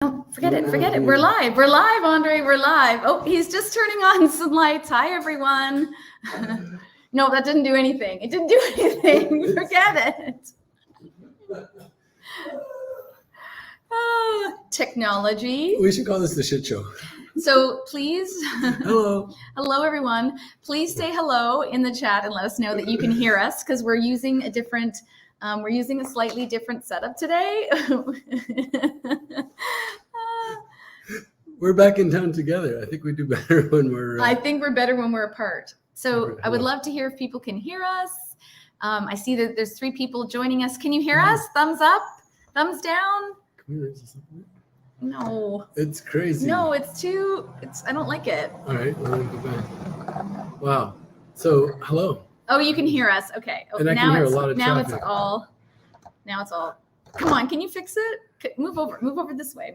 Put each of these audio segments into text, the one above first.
No, forget it. We're live, André, we're live. Oh, he's just turning on some lights. Hi, everyone. No, that didn't do anything. It didn't do anything. Forget it. Technology. We should call this the shit show. So please, hello, everyone. Please say hello in the chat and let us know that you can hear us, because we're using a different, a slightly different setup today. We're back in town together. I think we do better when we're. I think we're better when we're apart. So I would love to hear if people can hear us. I see that there's 3 people joining us. Can you hear us? Thumbs up, thumbs down. Can we raise this up a bit? No. It's crazy. No, I don't like it. All right, we're gonna go back. Wow. So, hello. Oh, you can hear us. Okay. Oh, and I can hear a lot of now traffic. Now it's all. Come on, can you fix it? Move over this way.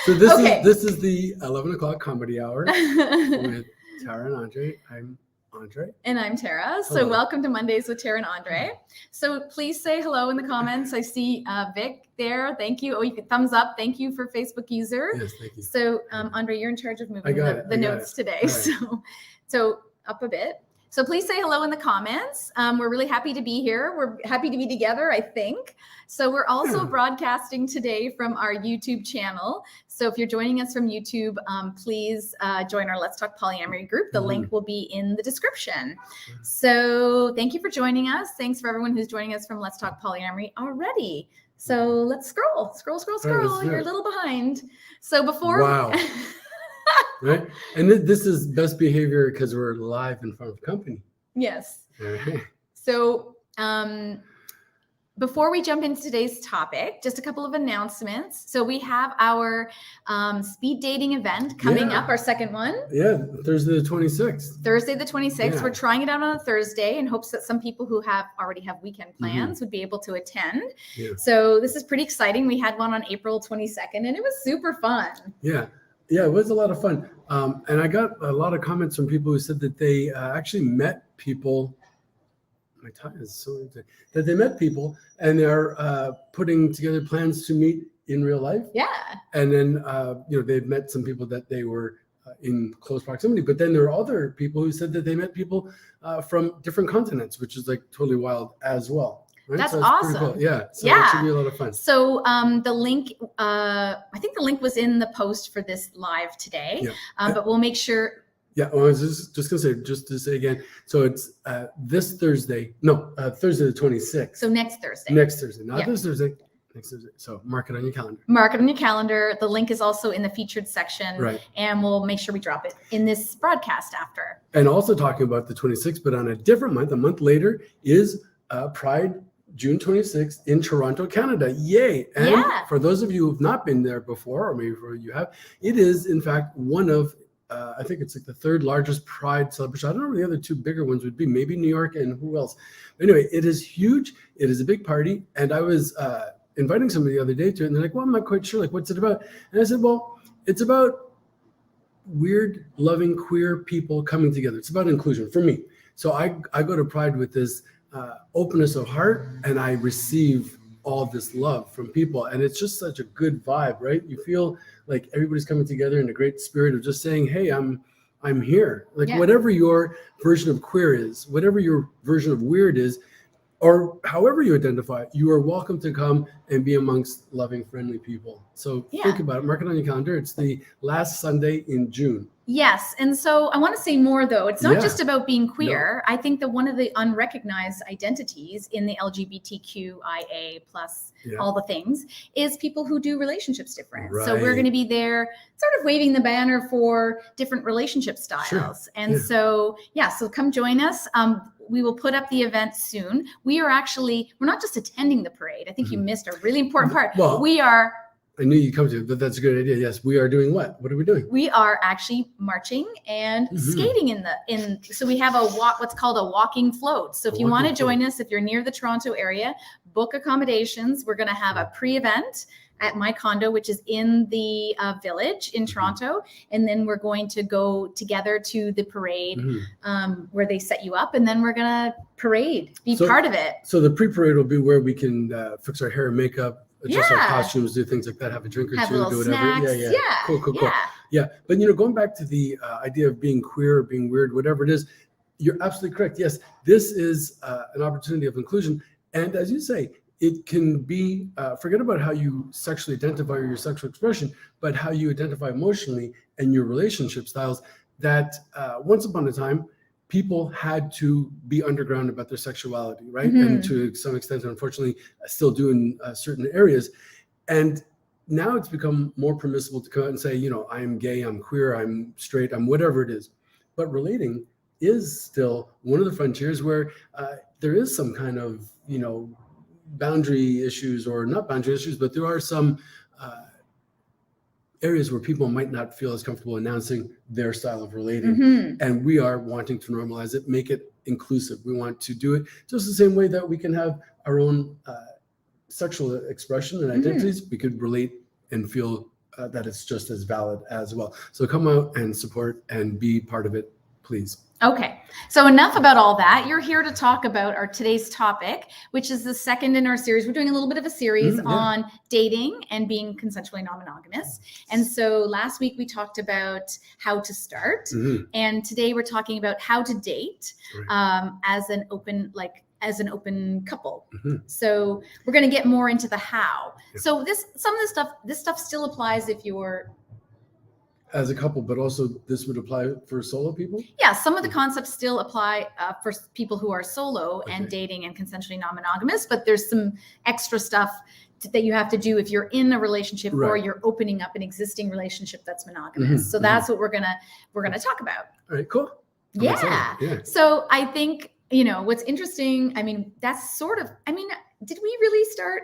So this is the 11 o'clock comedy hour with Tara and André. I'm André. And I'm Tara. Hello. So welcome to Mondays with Tara and André. So please say hello in the comments. I see Vic there. Thank you. Oh, you can thumbs up. Thank you for Facebook user. Yes, thank you. So André, you're in charge of moving the notes today. Right. So up a bit. So please say hello in the comments. We're really happy to be here. We're happy to be together, I think. So we're also broadcasting today from our YouTube channel. So if you're joining us from YouTube, please join our Let's Talk Polyamory group. The link will be in the description. So thank you for joining us. Thanks for everyone who's joining us from Let's Talk Polyamory already. So let's scroll. Right, You're a little behind. So before... Wow. Right, and this is best behavior because we're live in front of company. Yes. Right. So before we jump into today's topic, just a couple of announcements. So we have our speed dating event coming up, our second one. Yeah, Thursday the 26th. Thursday the 26th. Yeah. We're trying it out on a Thursday in hopes that some people who already have weekend plans would be able to attend. Yeah. So this is pretty exciting. We had one on April 22nd and it was super fun. Yeah, it was a lot of fun. And I got a lot of comments from people who said that they actually met people. My time is so insane. That they met people and they're putting together plans to meet in real life. Yeah. And then, they've met some people that they were in close proximity. But then there are other people who said that they met people from different continents, which is like totally wild as well. Right? That's so awesome. cool. Yeah. So it should be a lot of fun. So the link, I think the link was in the post for this live today, but we'll make sure. Yeah, well, I was just going to say again. So it's this Thursday. No, Thursday the 26th. So next Thursday. Next Thursday, not this Thursday. Next Thursday. So mark it on your calendar. Mark it on your calendar. The link is also in the featured section. Right. And we'll make sure we drop it in this broadcast after. And also talking about the 26th, but on a different month, a month later, is Pride June 26th in Toronto, Canada. Yay. And for those of you who have not been there before, or maybe for you have, it is in fact one of, I think it's like the 3rd largest Pride celebration. I don't know where the other 2 bigger ones would be, maybe New York and who else. But anyway, it is huge. It is a big party. And I was inviting somebody the other day to it, and they're like, well, I'm not quite sure. Like, what's it about? And I said, well, it's about weird, loving, queer people coming together. It's about inclusion for me. So I go to Pride with this openness of heart, and I receive all this love from people, and it's just such a good vibe, right? You feel like everybody's coming together in a great spirit of just saying, hey, I'm here. Like whatever your version of queer is, whatever your version of weird is, or however you identify, you are welcome to come and be amongst loving, friendly people. So think about it, mark it on your calendar. It's the last Sunday in June. Yes. And so I want to say more, though. It's not just about being queer. No. I think that one of the unrecognized identities in the LGBTQIA plus all the things is people who do relationships different. Right. So we're going to be there sort of waving the banner for different relationship styles. Sure. And so come join us. We will put up the event soon. We're not just attending the parade. I think you missed a really important part. Well, I knew you'd come to it, but that's a good idea. Yes, we are doing what? What are we doing? We are actually marching and skating so we have what's called a walking float. So if you want to join us, if you're near the Toronto area, book accommodations. We're going to have a pre-event at my condo, which is in the village in Toronto. And then we're going to go together to the parade where they set you up. And then we're going to parade, be part of it. So the pre-parade will be where we can fix our hair and makeup, adjust our costumes, do things like that, have a drink or have two, little do whatever. Snacks. Cool. Yeah. But, going back to the idea of being queer or being weird, whatever it is, you're absolutely correct. Yes, this is an opportunity of inclusion. And as you say, it can be, forget about how you sexually identify or your sexual expression, but how you identify emotionally and your relationship styles, that once upon a time, people had to be underground about their sexuality, right? And to some extent, unfortunately, still do in certain areas. And now it's become more permissible to come out and say, I'm gay, I'm queer, I'm straight, I'm whatever it is. But relating is still one of the frontiers where there is some kind of, boundary issues, or not boundary issues, but there are some areas where people might not feel as comfortable announcing their style of relating. And we are wanting to normalize it, make it inclusive. We want to do it just the same way that we can have our own sexual expression and identities. We could relate and feel that it's just as valid as well. So come out and support and be part of it, please. Okay, so enough about all that. You're here to talk about our today's topic, which is the second in our series. We're doing a little bit of a series on dating and being consensually non-monogamous. And so last week we talked about how to start, and today we're talking about how to date as an open couple. So we're going to get more into the how. So this stuff still applies if you're as a couple, but also this would apply for solo people? Yeah, some of the concepts still apply for people who are solo and dating and consensually non-monogamous, but there's some extra stuff that you have to do if you're in a relationship or you're opening up an existing relationship that's monogamous. So that's what we're gonna talk about. All right, cool. Yeah. So I think, what's interesting, that's sort of, did we really start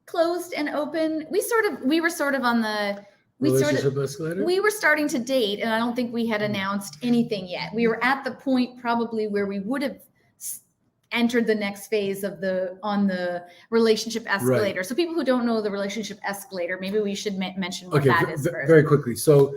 closed and open? We were sort of on the escalator? We were starting to date, and I don't think we had announced anything yet. We were at the point probably where we would have entered the next phase on the relationship escalator. So people who don't know the relationship escalator, maybe we should mention what that is first. Very quickly. So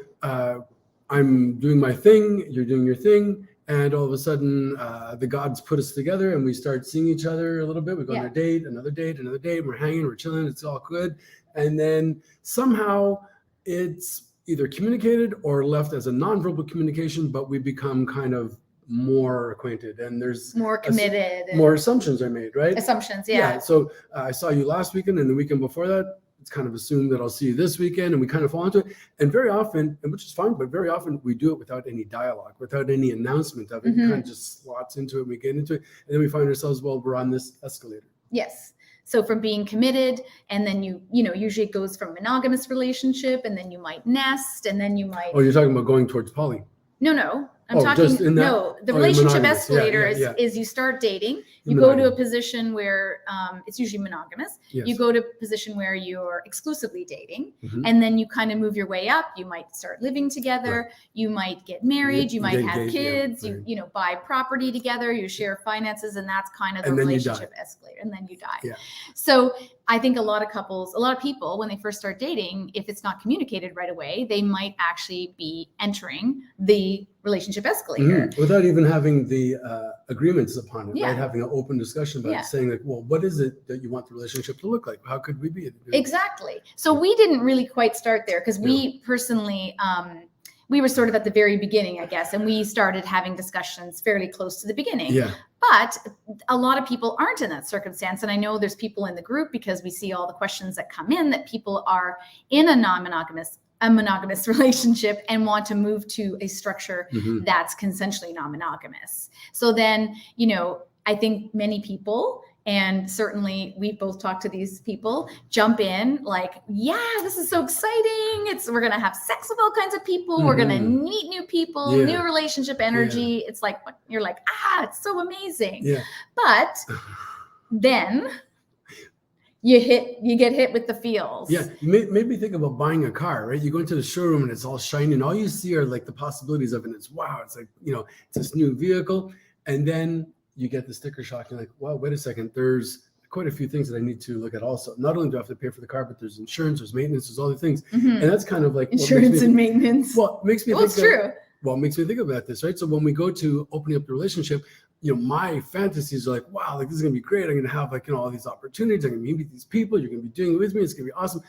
I'm doing my thing, you're doing your thing, and all of a sudden the gods put us together and we start seeing each other a little bit. We go on a date, another date, we're hanging, we're chilling, it's all good. And then somehow it's either communicated or left as a nonverbal communication, but we become kind of more acquainted and there's more committed. More assumptions are made, right? Assumptions, yeah. So I saw you last weekend, and the weekend before that, it's kind of assumed that I'll see you this weekend, and we kind of fall into it. And very often, and which is fine, but very often we do it without any dialogue, without any announcement of it. It kind of just slots into it, and we get into it, and then we find ourselves, we're on this escalator. Yes. So from being committed, and then usually it goes from monogamous relationship, and then you might nest, and then you might. Oh, you're talking about going towards poly? No. The relationship escalator is you start dating, you go to a position where it's usually monogamous. Yes. You go to a position where you're exclusively dating, and then you kind of move your way up. You might start living together. You might get married. You might have kids. You buy property together. You share finances, and that's kind of the relationship escalator. And then you die. Yeah. So I think a lot of people, when they first start dating, if it's not communicated right away, they might actually be entering the relationship escalator without even having the agreements upon it, right? Having an open discussion about it, saying what is it that you want the relationship to look like? How could we be? Exactly. So we didn't really quite start there because we personally, we were sort of at the very beginning, I guess, and we started having discussions fairly close to the beginning. Yeah. But a lot of people aren't in that circumstance. And I know there's people in the group, because we see all the questions that come in, that people are in a monogamous relationship and want to move to a structure that's consensually non-monogamous. So then, I think many people, and certainly we both talked to these people, jump in like, this is so exciting. We're going to have sex with all kinds of people. We're going to meet new people, new relationship energy. It's like, you're like, it's so amazing. Yeah. But then you get hit with the feels. Yeah. You made me think about buying a car, right? You go into the showroom and it's all shiny and all you see are like the possibilities of it. And it's wow. It's like, it's this new vehicle. And then you get the sticker shock. You're like, wow, wait a second. There's quite a few things that I need to look at also. Not only do I have to pay for the car, but there's insurance, there's maintenance, there's all the things. And that's kind of like insurance and maintenance. Well, it makes me it's true. Well, it makes me think about this, right? So when we go to opening up the relationship, my fantasies are like, wow, like this is gonna be great. I'm gonna have like, all these opportunities. I'm gonna meet these people. You're gonna be doing it with me. It's gonna be awesome.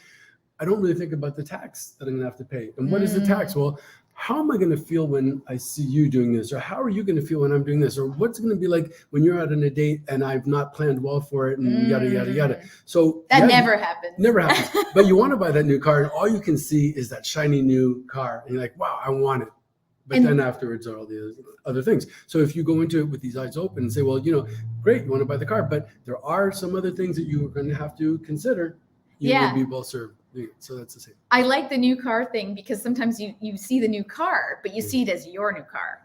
I don't really think about the tax that I'm gonna have to pay. And what is the tax? Well, how am I going to feel when I see you doing this? Or how are you going to feel when I'm doing this? Or what's it going to be like when you're out on a date and I've not planned well for it and yada, yada, yada. So that never happens. Never happens. But you want to buy that new car and all you can see is that shiny new car. And you're like, wow, I want it. But then afterwards are all the other things. So if you go into it with these eyes open and say, well, great, you want to buy the car, but there are some other things that you are going to have to consider. You will be well served. So that's the same. I like the new car thing because sometimes you see the new car, but you see it as your new car.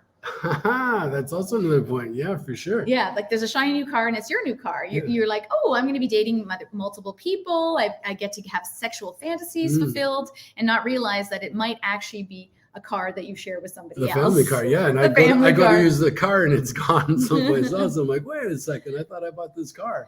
That's also another point. Yeah, for sure. Yeah, like there's a shiny new car and it's your new car. You're like, oh, I'm going to be dating multiple people. I get to have sexual fantasies fulfilled and not realize that it might actually be a car that you share with somebody else. The family car, yeah. And I go to use the car and it's gone someplace else. I'm like, wait a second, I thought I bought this car.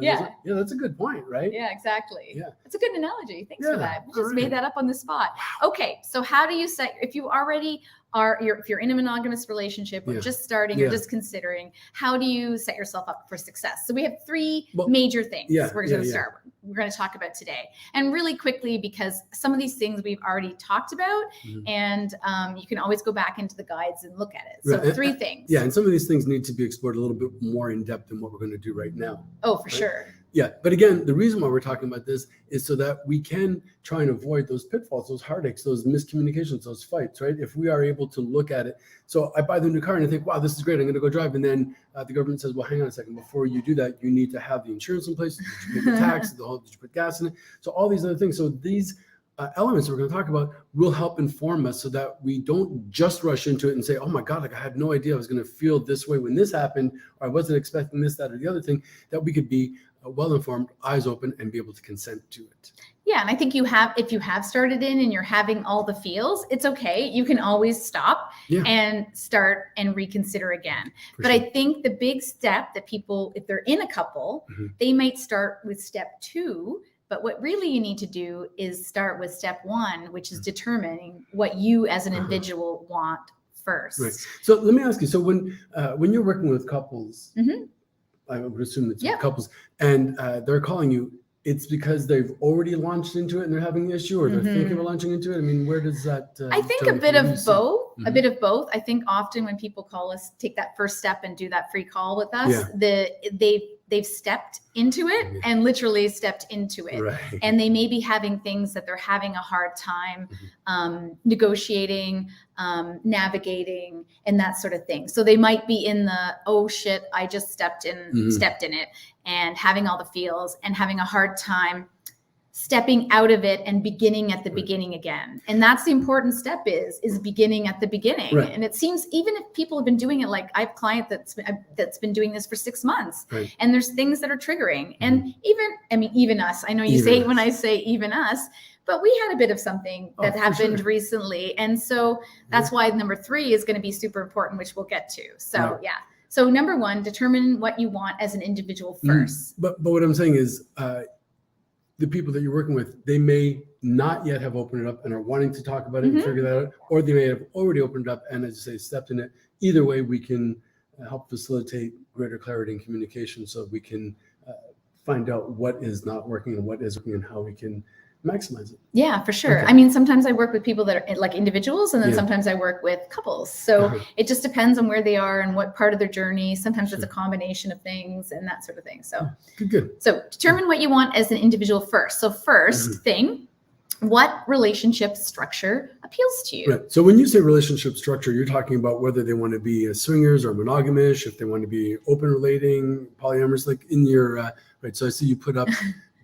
Yeah, that's a good point, right? Yeah, exactly. Yeah, it's a good analogy. Thanks for that. We just made that up on the spot. Okay, so how do you set if you already if you're in a monogamous relationship or just starting or just considering, how do you set yourself up for success? So we have three major things we're going to start with. We're going to talk about today, and really quickly because some of these things we've already talked about, and you can always go back into the guides and look at it. So three things. Yeah, and some of these things need to be explored a little bit more in depth than what we're going to do right now. Oh, for sure. Yeah, but again, the reason why we're talking about this is so that we can try and avoid those pitfalls, those heartaches, those miscommunications, those fights, right? If we are able to look at it. So I buy the new car and I think, wow, this is great. I'm going to go drive. And then the government says, well, hang on a second. Before you do that, you need to have the insurance in place. Did you pay the tax? Did you put gas in it? So all these other things. So these elements that we're going to talk about will help inform us so that we don't just rush into it and say, oh my God, like I had no idea I was going to feel this way when this happened, or I wasn't expecting this, that, or the other thing, that we could be well-informed, eyes open, and be able to consent to it. Yeah, and I think if you have started in and you're having all the feels, it's okay. You can always stop and start and reconsider again. But I think the big step that people, if they're in a couple, they might start with step 2. But what really you need to do is start with step 1, which is determining what you as an individual want first. Right. So let me ask you, so when you're working with couples, I would assume it's couples, and they're calling you, it's because they've already launched into it and they're having an issue, or they're thinking of launching into it? I mean, where does that I think a bit of both. A bit of both. I think often when people call us, take that first step and do that free call with us, they've stepped into it and literally stepped into it. Right. And they may be having things that they're having a hard time negotiating, navigating, and that sort of thing. So they might be in the, oh shit, I just stepped in it, and having all the feels and having a hard time stepping out of it and beginning at the beginning again. And that's the important step is beginning at the beginning. Right. And it seems, even if people have been doing it, like I have a client that's been doing this for 6 months, and there's things that are triggering. And even us, I know you say when I say even us, but we had a bit of something that happened recently. And so that's why number 3 is going to be super important, which we'll get to. So So number 1, determine what you want as an individual first. But what I'm saying is, the people that you're working with, they may not yet have opened it up and are wanting to talk about it and figure that out, or they may have already opened it up and, as you say, stepped in it. Either way, we can help facilitate greater clarity and communication so we can find out what is not working and what is working and how we can maximize it. Yeah, for sure. Okay. I mean, sometimes I work with people that are like individuals, and then sometimes I work with couples. So it just depends on where they are and what part of their journey. Sometimes it's a combination of things and that sort of thing. So good. So determine what you want as an individual first. So first thing, what relationship structure appeals to you? Right. So when you say relationship structure, you're talking about whether they want to be swingers or monogamous, if they want to be open relating, polyamorous, like in your, right. So I see you put up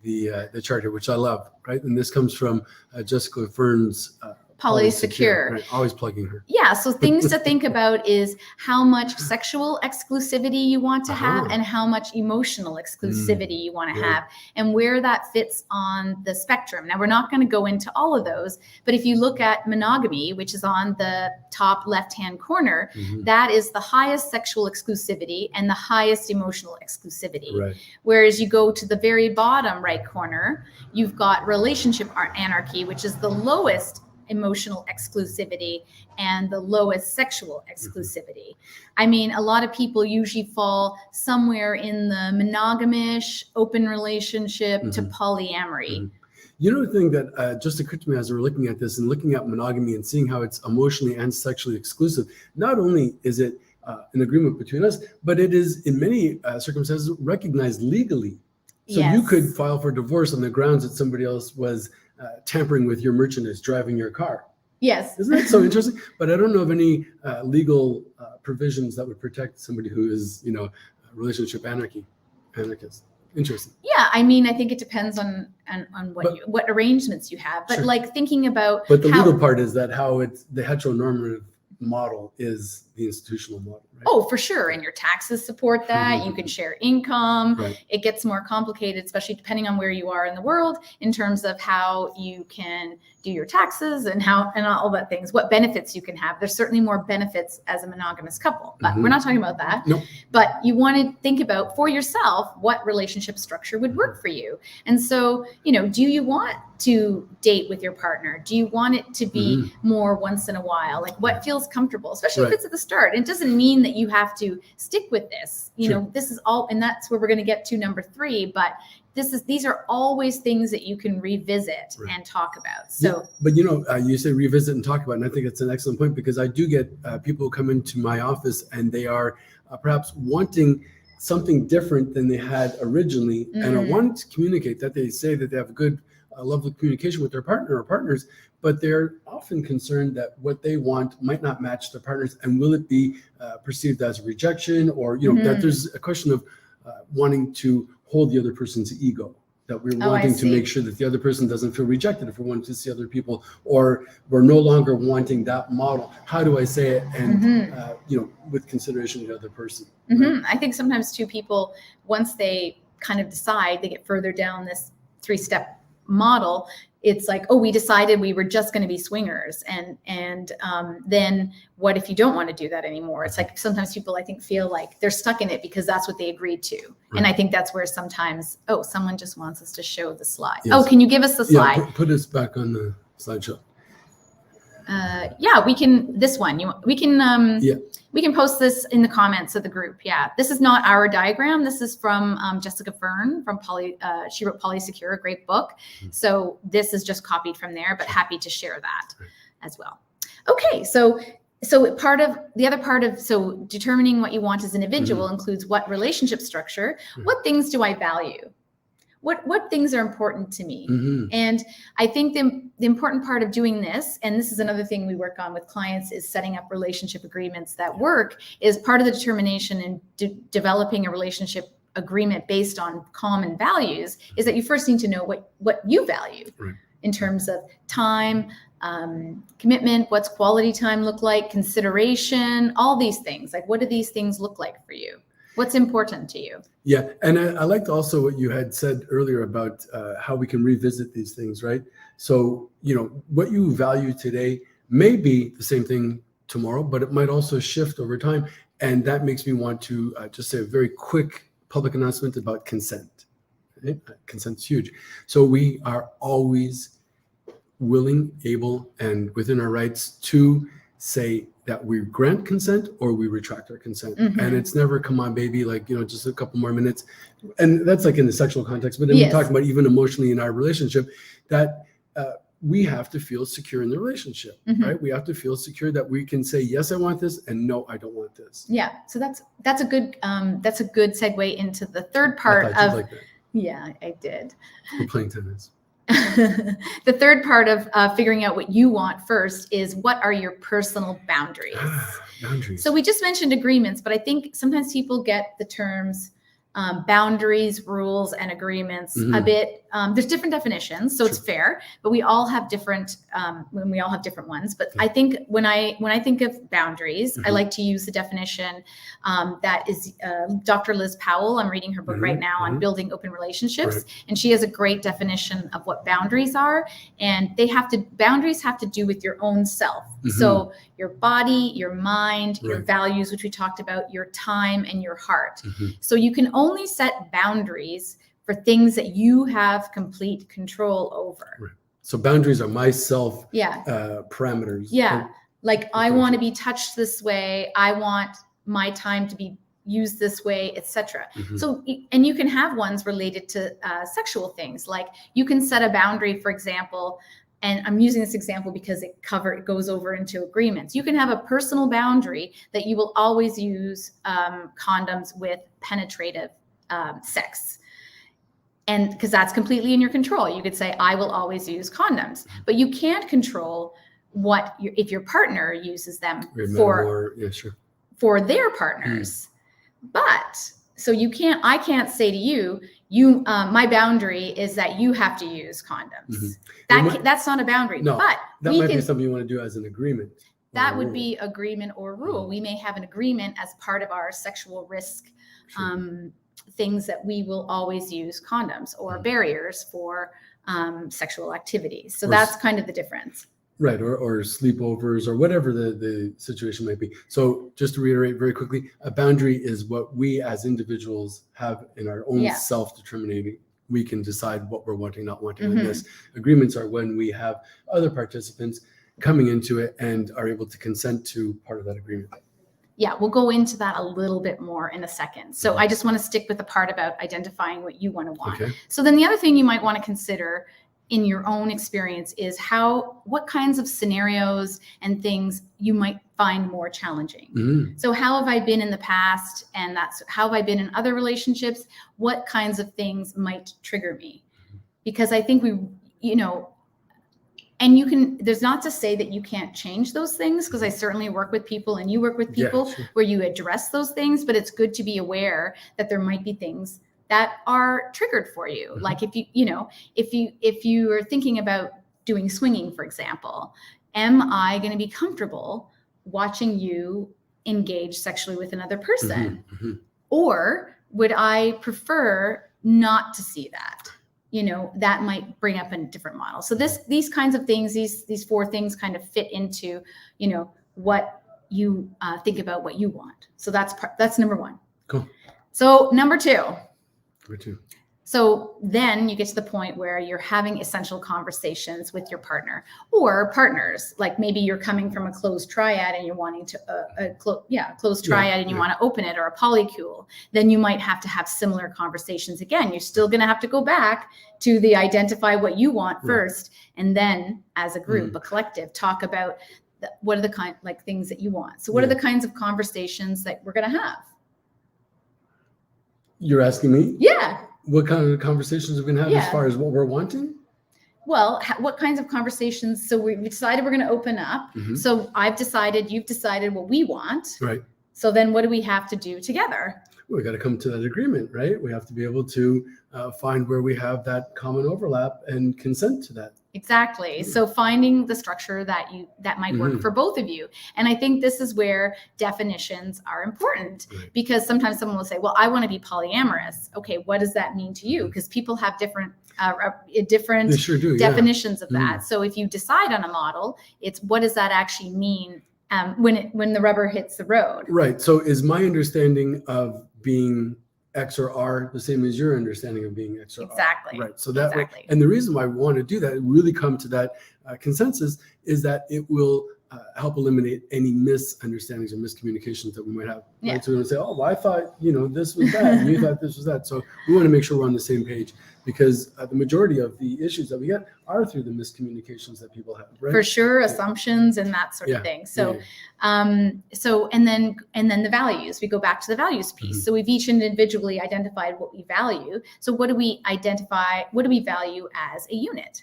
the chart here, which I love, right? And this comes from Jessica Fern's Polysecure. Right? Always plugging her. Yeah. So things to think about is how much sexual exclusivity you want to have and how much emotional exclusivity you want to have, and where that fits on the spectrum. Now, we're not going to go into all of those, but if you look at monogamy, which is on the top left-hand corner, that is the highest sexual exclusivity and the highest emotional exclusivity. Right. Whereas you go to the very bottom right corner, you've got relationship anarchy, which is the lowest emotional exclusivity and the lowest sexual exclusivity. I mean, a lot of people usually fall somewhere in the monogamish, open relationship to polyamory. You know, the thing that just occurred to me as we're looking at this and looking at monogamy and seeing how it's emotionally and sexually exclusive, not only is it an agreement between us, but it is in many circumstances recognized legally. So you could file for divorce on the grounds that somebody else was tampering with your merchandise, driving your car. Yes. Isn't that so interesting? But I don't know of any legal provisions that would protect somebody who is, you know, relationship anarchist. Interesting. Yeah, I mean, I think it depends on what arrangements you have. But like thinking about the legal part is that how it's the heteronormative model is the institutional model, right? Oh, for sure. And your taxes support that. You can share income. Right. It gets more complicated, especially depending on where you are in the world, in terms of how you can do your taxes and all that things, what benefits you can have. There's certainly more benefits as a monogamous couple, but we're not talking about that. Nope. But you want to think about for yourself what relationship structure would work for you. And so, you know, do you want to date with your partner? Do you want it to be more once in a while? Like what feels comfortable, especially if it's at the start. It doesn't mean that you have to stick with this. You know, this is all, and that's where we're going to get to number 3. But these are always things that you can revisit and talk about. So, but you know, you say revisit and talk about, and I think it's an excellent point, because I do get people who come into my office and they are perhaps wanting something different than they had originally, and are wanting to communicate that. They say that they have a good level of communication with their partner or partners, but they're often concerned that what they want might not match their partners, and will it be perceived as a rejection, or you know, that there's a question of wanting to hold the other person's ego, that we're wanting to make sure that the other person doesn't feel rejected if we're wanting to see other people, or we're no longer wanting that model. How do I say it? And you know, with consideration to the other person. Right? I think sometimes too, people, once they kind of decide, they get further down this 3-step model, it's like, oh, we decided we were just going to be swingers, and then what if you don't want to do that anymore? It's like sometimes people, I think, feel like they're stuck in it because that's what they agreed to. And I think that's where sometimes, oh, someone just wants us to show the slide. Oh, can you give us the slide? Yeah, put us back on the slideshow. Yeah, we can. This one, we can post this in the comments of the group. Yeah, this is not our diagram. This is from Jessica Fern from she wrote Polysecure, a great book. So this is just copied from there, but happy to share that as well. Okay, so determining what you want as an individual includes what relationship structure, what things do I value? What things are important to me? And I think the important part of doing this, and this is another thing we work on with clients, is setting up relationship agreements that work, is part of the determination in developing a relationship agreement based on common values, is that you first need to know what you value in terms of time, commitment, what's quality time look like, consideration, all these things. Like, what do these things look like for you? What's important to you? Yeah, and I liked also what you had said earlier about how we can revisit these things, right? So, you know, what you value today may be the same thing tomorrow, but it might also shift over time. And that makes me want to just say a very quick public announcement about consent. Right? Consent's huge. So we are always willing, able, and within our rights to say that we grant consent or we retract our consent. And it's never, come on, baby, like, you know, just a couple more minutes. And that's like in the sexual context, but then we're talking about even emotionally in our relationship, that we have to feel secure in the relationship, right? We have to feel secure that we can say, yes, I want this, and no, I don't want this. Yeah. So that's a good segue into the third part of, like that. Yeah, I did. We're playing tennis. The third part of figuring out what you want first is, what are your personal boundaries? Boundaries. So we just mentioned agreements, but I think sometimes people get the terms boundaries, rules, and agreements a bit. There's different definitions, so it's fair, but we all have different ones. But I think when I think of boundaries, I like to use the definition that is Dr. Liz Powell. I'm reading her book right now on building open relationships, and she has a great definition of what boundaries are. And boundaries have to do with your own self. So your body, your mind, your values, which we talked about, your time, and your heart. So you can only set boundaries for things that you have complete control over. So boundaries are my self parameters. Yeah. Like I want to be touched this way. I want my time to be used this way, etc. So, and you can have ones related to sexual things. Like you can set a boundary, for example, and I'm using this example because it goes over into agreements. You can have a personal boundary that you will always use condoms with penetrative sex. And because that's completely in your control. You could say, I will always use condoms, but you can't control if your partner uses them for their partners. But so I can't say to you, my boundary is that you have to use condoms. That's not a boundary. No, but that might be something you want to do as an agreement. That would be agreement or rule. We may have an agreement as part of our sexual risk things that we will always use condoms or barriers for sexual activities. So that's kind of the difference. Right, or sleepovers or whatever the situation might be. So just to reiterate very quickly, a boundary is what we as individuals have in our own self-determining. We can decide what we're wanting, not wanting in this. Agreements are when we have other participants coming into it and are able to consent to part of that agreement. Yeah, we'll go into that a little bit more in a second. So I just want to stick with the part about identifying what you want to want. Okay. So then the other thing you might want to consider in your own experience is what kinds of scenarios and things you might find more challenging. So how have I been in the past, and how have I been in other relationships? What kinds of things might trigger me? Because I think and there's not to say that you can't change those things, because I certainly work with people and you work with people where you address those things, but it's good to be aware that there might be things that are triggered for you. Like if you are thinking about doing swinging, for example, am I going to be comfortable watching you engage sexually with another person? Or would I prefer not to see that? That might bring up a different model. So these kinds of things, these four things kind of fit into, what you think about what you want. So that's number one. Cool. So number two. So then you get to the point where you're having essential conversations with your partner or partners. Like maybe you're coming from a closed triad and you're wanting to closed triad and you want to open it, or a polycule. Then you might have to have similar conversations again. You're still going to have to go back to identify what you want first, and then as a group, a collective, talk about what are the things that you want. So what are the kinds of conversations that we're going to have? You're asking me? Yeah. What kind of conversations we're going to have as far as what we're wanting? Well, what kinds of conversations? So we decided we're going to open up. So I've decided, you've decided what we want. Right. So then what do we have to do together? We got to come to that agreement, right? We have to be able to find where we have that common overlap and consent to that. Exactly. So finding the structure that might work for both of you. And I think this is where definitions are important, because sometimes someone will say, well, I want to be polyamorous. Okay, what does that mean to you? Because people have different definitions of that. So if you decide on a model, it's what does that actually mean when the rubber hits the road? Right. So is my understanding of being X or R the same as your understanding of being X or R? Exactly. Right. So that way, and the reason why we want to do that, really come to that consensus, is that it will help eliminate any misunderstandings or miscommunications that we might have. Yeah. Right? So we don't say, oh, well, I thought, this was that, and you thought this was that. So we want to make sure we're on the same page, because the majority of the issues that we get are through the miscommunications that people have, right? For sure, assumptions and that sort of thing. So, and then the values. We go back to the values piece. So we've each individually identified what we value. So what do we value as a unit?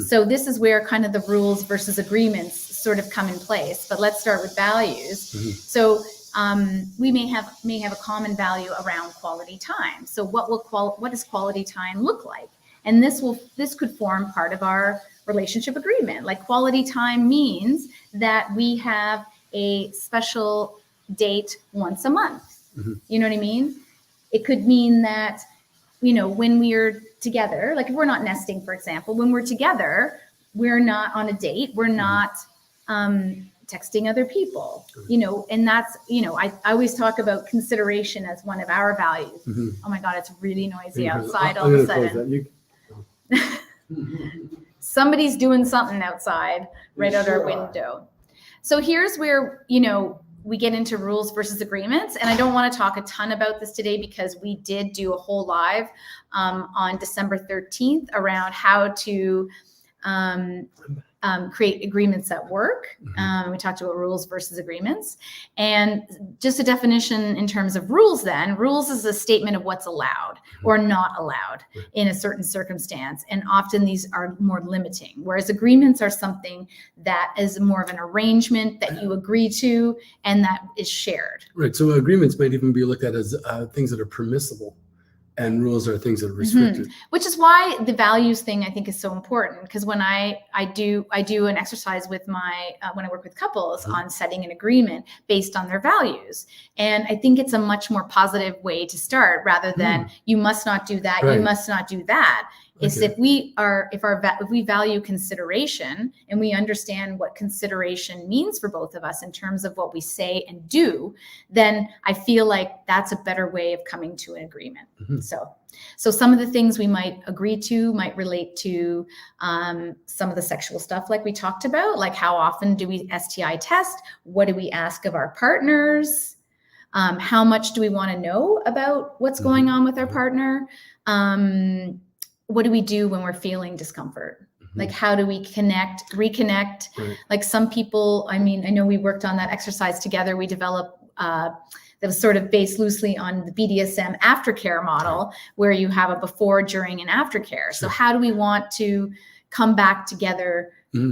So this is where kind of the rules versus agreements sort of come in place. But let's start with values. So we may have a common value around quality time. So what does quality time look like? And this could form part of our relationship agreement. Like quality time means that we have a special date once a month. You know what I mean? It could mean that, when we're together, like if we're not nesting, for example, when we're together, we're not on a date. We're not texting other people, and that's, I always talk about consideration as one of our values. Oh my God, it's really noisy outside all of a sudden. somebody's doing something outside right out our window. So here's where, we get into rules versus agreements. And I don't want to talk a ton about this today because we did do a whole live on December 13th around how to create agreements at work. We talked about rules versus agreements. And just a definition in terms of rules then, rules is a statement of what's allowed or not allowed in a certain circumstance. And often these are more limiting, whereas agreements are something that is more of an arrangement that you agree to and that is shared. Right. So agreements might even be looked at as things that are permissible. And rules are things that are restricted. Which is why the values thing I think is so important, because when I do an exercise with my when I work with couples on setting an agreement based on their values, and I think it's a much more positive way to start rather than you must not do that, you must not do that. Is if we value consideration and we understand what consideration means for both of us in terms of what we say and do, then I feel like that's a better way of coming to an agreement. So some of the things we might agree to might relate to some of the sexual stuff like we talked about, like how often do we STI test? What do we ask of our partners? How much do we want to know about what's going on with our partner? What do we do when we're feeling discomfort? Like, how do we reconnect? Like some people, I know we worked on that exercise together. We developed, that was sort of based loosely on the BDSM aftercare model, where you have a before, during, and aftercare. So how do we want to come back together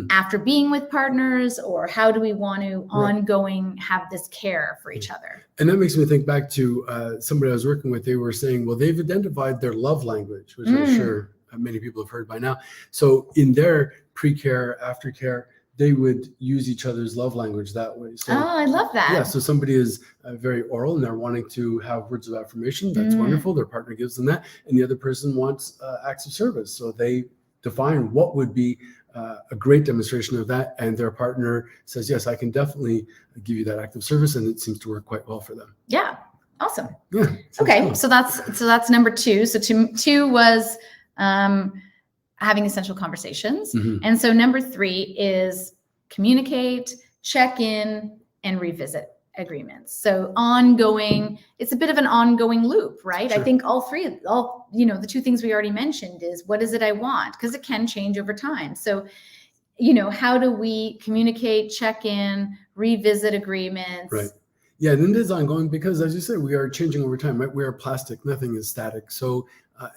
after being with partners, or how do we want to ongoing have this care for each other? And that makes me think back to somebody I was working with. They were saying, well, they've identified their love language, which I'm sure many people have heard by now. So in their pre-care, aftercare, they would use each other's love language that way. So, I love that. Yeah, so somebody is very oral and they're wanting to have words of affirmation. That's wonderful. Their partner gives them that. And the other person wants acts of service. So they define what would be a great demonstration of that, and their partner says, yes, I can definitely give you that act of service, and it seems to work quite well for them. Yeah, awesome. Yeah. Okay, cool. so that's number 2. So two was having essential conversations, and so number 3 is communicate, check in, and revisit agreements. So ongoing, it's a bit of an ongoing loop, right? Sure. I think the 2 things we already mentioned is, what is it I want? Because it can change over time. So, how do we communicate, check in, revisit agreements? Right. Yeah, and it is ongoing because, as you said, we are changing over time, right? We are plastic, nothing is static. So,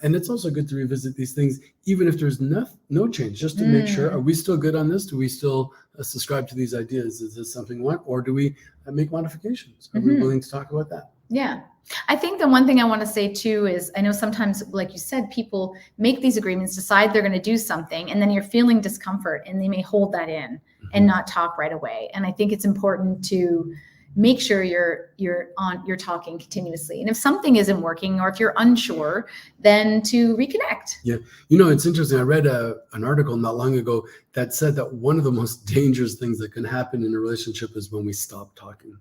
and it's also good to revisit these things, even if there's no change, just to make sure, are we still good on this? Do we still subscribe to these ideas? Is this something we want? Or do we make modifications? Are we willing to talk about that? Yeah. I think the one thing I want to say too is, I know sometimes, like you said, people make these agreements, decide they're going to do something, and then you're feeling discomfort and they may hold that in and not talk right away. And I think it's important to make sure you're talking continuously. And if something isn't working, or if you're unsure, then to reconnect. Yeah. It's interesting. I read an article not long ago that said that one of the most dangerous things that can happen in a relationship is when we stop talking.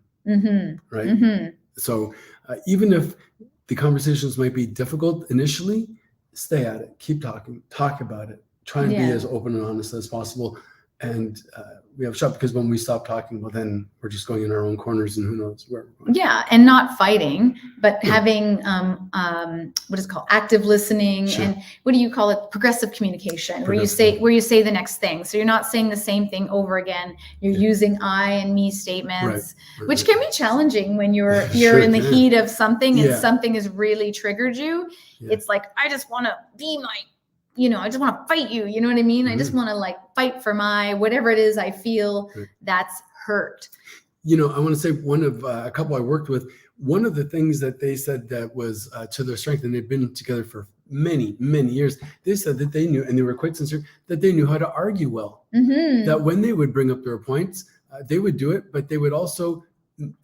Right. So even if the conversations might be difficult initially, stay at it, keep talking, talk about it, try and be as open and honest as possible. And we have shot, because when we stop talking, well, then we're just going in our own corners, and who knows where we're going. Yeah, and not fighting, but having what is called active listening, and what do you call it? Progressive communication, where you say the next thing. So you're not saying the same thing over again. You're using I and me statements, which can be challenging when you're in the heat of something and something has really triggered you. It's like, I just want to be my. I just want to fight you. You know what I mean? I just want to fight for my, whatever it is I feel that's hurt. I want to say one of a couple I worked with, one of the things that they said that was to their strength, and they'd been together for many, many years. They said that they knew, and they were quite sincere, that they knew how to argue well. That when they would bring up their points, they would do it, but they would also,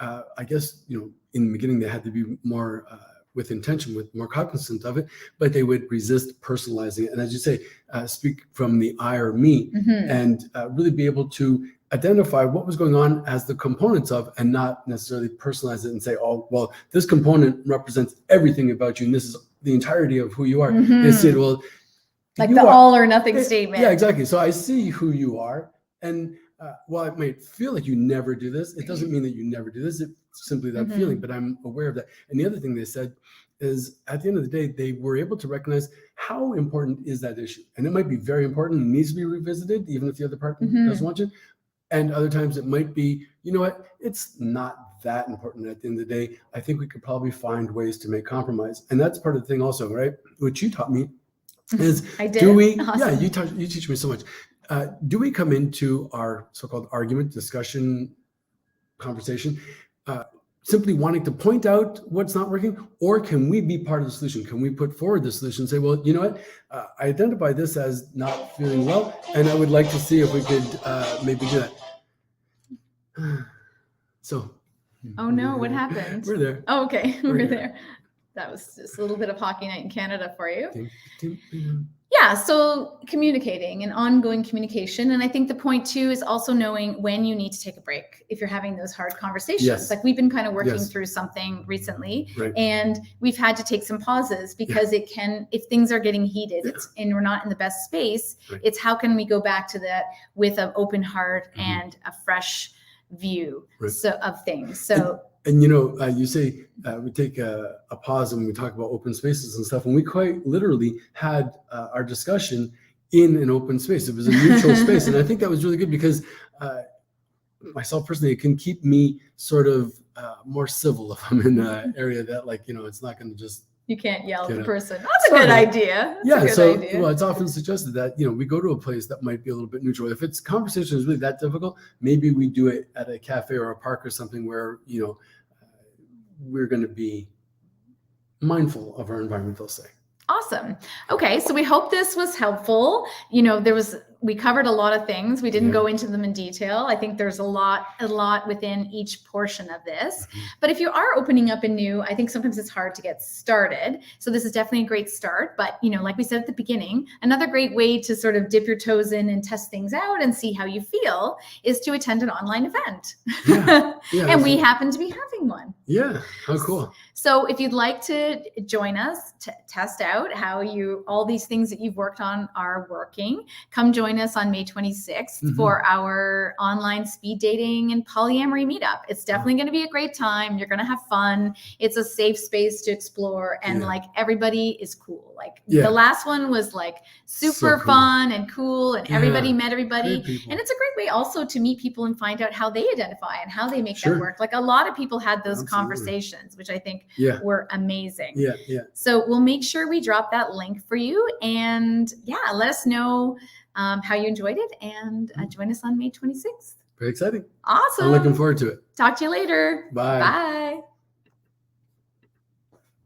I guess, in the beginning, they had to be more, with intention, with more cognizant of it, but they would resist personalizing it. And as you say, speak from the I or me, and really be able to identify what was going on as the components of, and not necessarily personalize it and say, oh, well, this component represents everything about you, and this is the entirety of who you are. They said, well, Like the all or nothing statement. Yeah, exactly. So I see who you are. And while it might feel like you never do this, it doesn't mean that you never do this. It's simply that feeling, but I'm aware of that. And the other thing they said is at the end of the day, they were able to recognize how important is that issue. And it might be very important and needs to be revisited, even if the other partner doesn't want you. And other times it might be, you know what, it's not that important at the end of the day. I think we could probably find ways to make compromise. And that's part of the thing also, right? Which you taught me is, I did. Do we, awesome. You teach me so much. Do we come into our so-called argument, discussion, conversation, simply wanting to point out what's not working, or can we be part of the solution? Can we put forward the solution and say, well, you know what, I identify this as not feeling well, and I would like to see if we could maybe do that. So. Oh no, what happened? We're there. Oh, okay, we're there. That was just a little bit of hockey night in Canada for you. Yeah, so communicating and ongoing communication. And I think the point too is also knowing when you need to take a break if you're having those hard conversations. Yes. Like we've been kind of working through something recently, and we've had to take some pauses because it can, if things are getting heated and we're not in the best space, it's how can we go back to that with an open heart and a fresh view of things. So and you know, you say we take a pause and we talk about open spaces and stuff, and we quite literally had our discussion in an open space. It was a neutral space, and I think that was really good because myself personally, it can keep me sort of more civil if I'm in an area that, like, you know, it's not going to just. You can't yell at the person. That's a good idea. That's a good idea. Well, it's often suggested that, you know, we go to a place that might be a little bit neutral. If it's conversation is really that difficult, maybe we do it at a cafe or a park or something where, you know, we're going to be mindful of our environment, they'll say. Awesome. Okay, so we hope this was helpful. You know, we covered a lot of things. We didn't go into them in detail. I think there's a lot within each portion of this. But if you are opening up anew, I think sometimes it's hard to get started. So this is definitely a great start. But, you know, like we said at the beginning, another great way to sort of dip your toes in and test things out and see how you feel is to attend an online event. And we happen to be having one. Yeah, how cool. So if you'd like to join us to test out how all these things that you've worked on are working, come join us on May 26th for our online speed dating and polyamory meetup. It's definitely going to be a great time. You're going to have fun. It's a safe space to explore, and like everybody is cool. Like the last one was like super fun and cool, and everybody met everybody. And it's a great way also to meet people and find out how they identify and how they make that work. Like a lot of people had those conversations, which I think were amazing. So we'll make sure we drop that link for you, and let us know how you enjoyed it, and join us on May 26th. Very exciting. Awesome. I'm looking forward to it. Talk to you later. Bye. Bye.